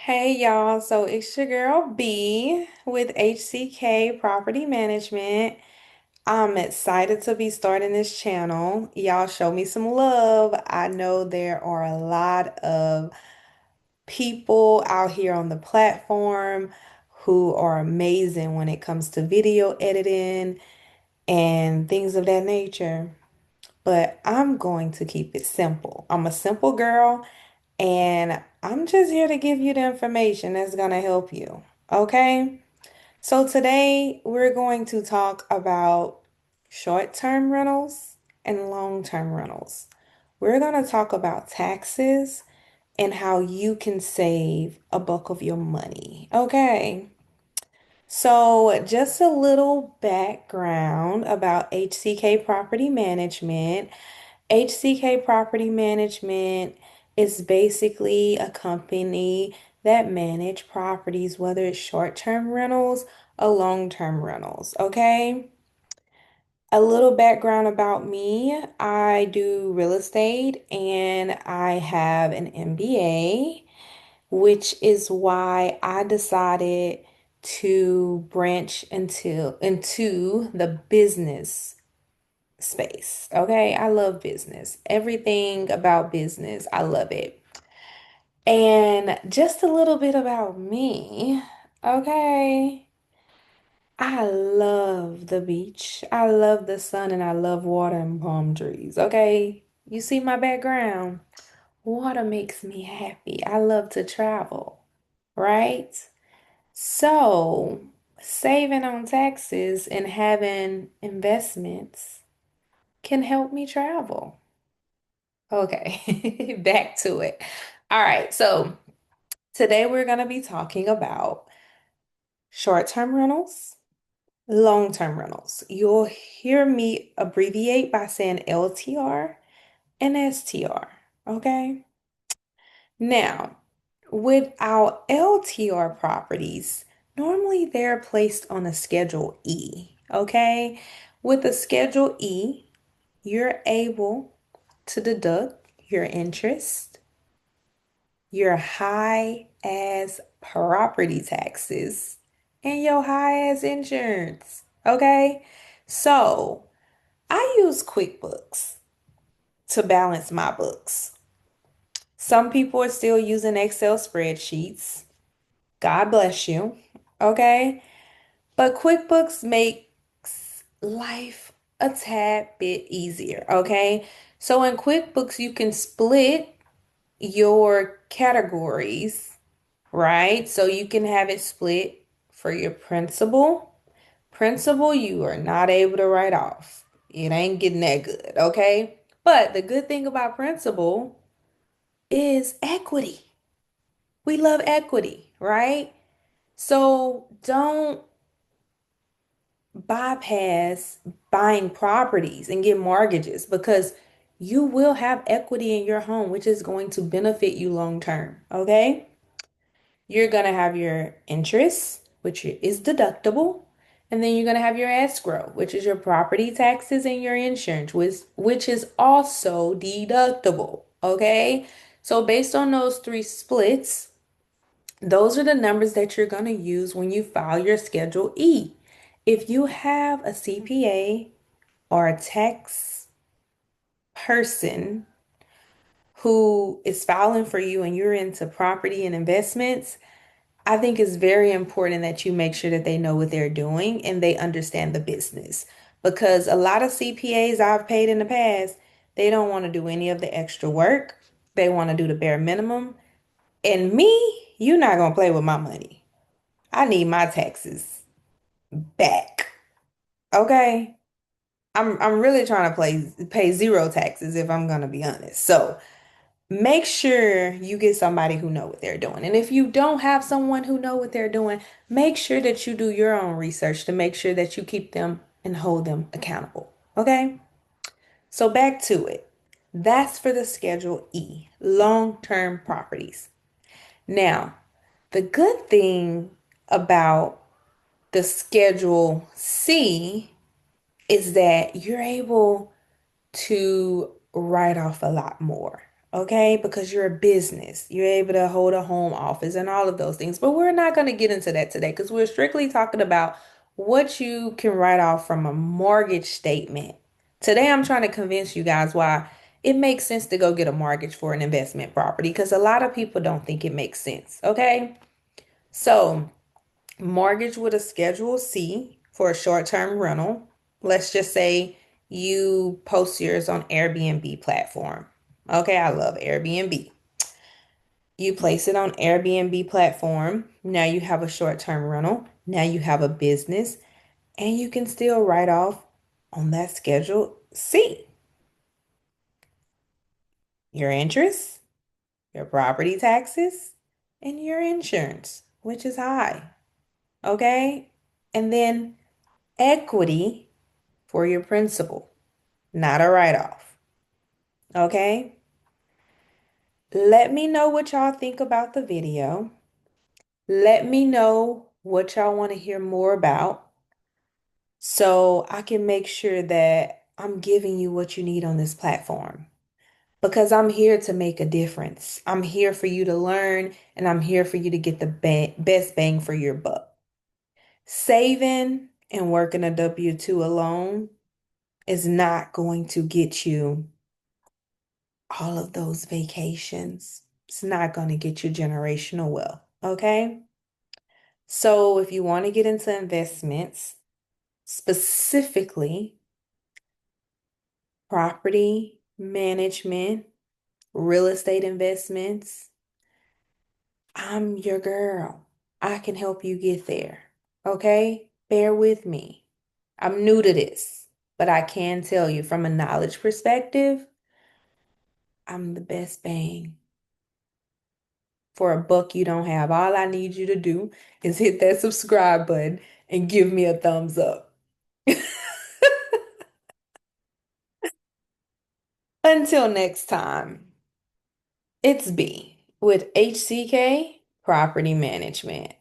Hey y'all, so it's your girl B with HCK Property Management. I'm excited to be starting this channel. Y'all show me some love. I know there are a lot of people out here on the platform who are amazing when it comes to video editing and things of that nature. But I'm going to keep it simple. I'm a simple girl and I'm just here to give you the information that's going to help you. Okay? So today we're going to talk about short-term rentals and long-term rentals. We're going to talk about taxes and how you can save a bulk of your money. Okay? So, just a little background about HCK Property Management. HCK Property Management is basically a company that manage properties, whether it's short-term rentals or long-term rentals. Okay. A little background about me. I do real estate and I have an MBA, which is why I decided to branch into the business space. Okay, I love business. Everything about business, I love it. And just a little bit about me. Okay, I love the beach. I love the sun and I love water and palm trees. Okay, you see my background? Water makes me happy. I love to travel, right? So, saving on taxes and having investments can help me travel. Okay, back to it. All right, so today we're going to be talking about short-term rentals, long-term rentals. You'll hear me abbreviate by saying LTR and STR. Okay, now with our LTR properties, normally they're placed on a Schedule E. Okay, with a Schedule E, you're able to deduct your interest, your high ass property taxes, and your high ass insurance. Okay? So I use QuickBooks to balance my books. Some people are still using Excel spreadsheets. God bless you. Okay? But QuickBooks makes life a tad bit easier. Okay? So in QuickBooks, you can split your categories, right? So you can have it split for your principal. Principal, you are not able to write off. It ain't getting that good, okay? But the good thing about principal is equity. We love equity, right? So don't bypass buying properties and get mortgages because you will have equity in your home, which is going to benefit you long term, okay? You're going to have your interest, which is deductible. And then you're going to have your escrow, which is your property taxes and your insurance, which is also deductible. Okay. So, based on those three splits, those are the numbers that you're going to use when you file your Schedule E. If you have a CPA or a tax person who is filing for you and you're into property and investments, I think it's very important that you make sure that they know what they're doing and they understand the business. Because a lot of CPAs I've paid in the past, they don't want to do any of the extra work. They want to do the bare minimum. And me, you're not going to play with my money. I need my taxes back. Okay? I'm really trying to pay zero taxes if I'm going to be honest. So, make sure you get somebody who know what they're doing. And if you don't have someone who know what they're doing, make sure that you do your own research to make sure that you keep them and hold them accountable. Okay? So back to it. That's for the Schedule E, long-term properties. Now, the good thing about the Schedule C is that you're able to write off a lot more. okay? Because you're a business. You're able to hold a home office and all of those things. But we're not going to get into that today because we're strictly talking about what you can write off from a mortgage statement. Today, I'm trying to convince you guys why it makes sense to go get a mortgage for an investment property because a lot of people don't think it makes sense, okay? So, mortgage with a Schedule C for a short-term rental. Let's just say you post yours on Airbnb platform. Okay, I love Airbnb. You place it on Airbnb platform. Now you have a short-term rental. Now you have a business, and you can still write off on that Schedule C your interest, your property taxes, and your insurance, which is high. Okay? And then equity for your principal, not a write-off. Okay? Let me know what y'all think about the video. Let me know what y'all want to hear more about so I can make sure that I'm giving you what you need on this platform because I'm here to make a difference. I'm here for you to learn and I'm here for you to get the best bang for your buck. Saving and working a W-2 alone is not going to get you all of those vacations. It's not going to get you generational wealth, okay? So if you want to get into investments, specifically property management, real estate investments, I'm your girl. I can help you get there, okay? Bear with me. I'm new to this, but I can tell you from a knowledge perspective, I'm the best bang for a buck you don't have. All I need you to do is hit that subscribe button and give me a thumbs up. Until next time, it's B with HCK Property Management.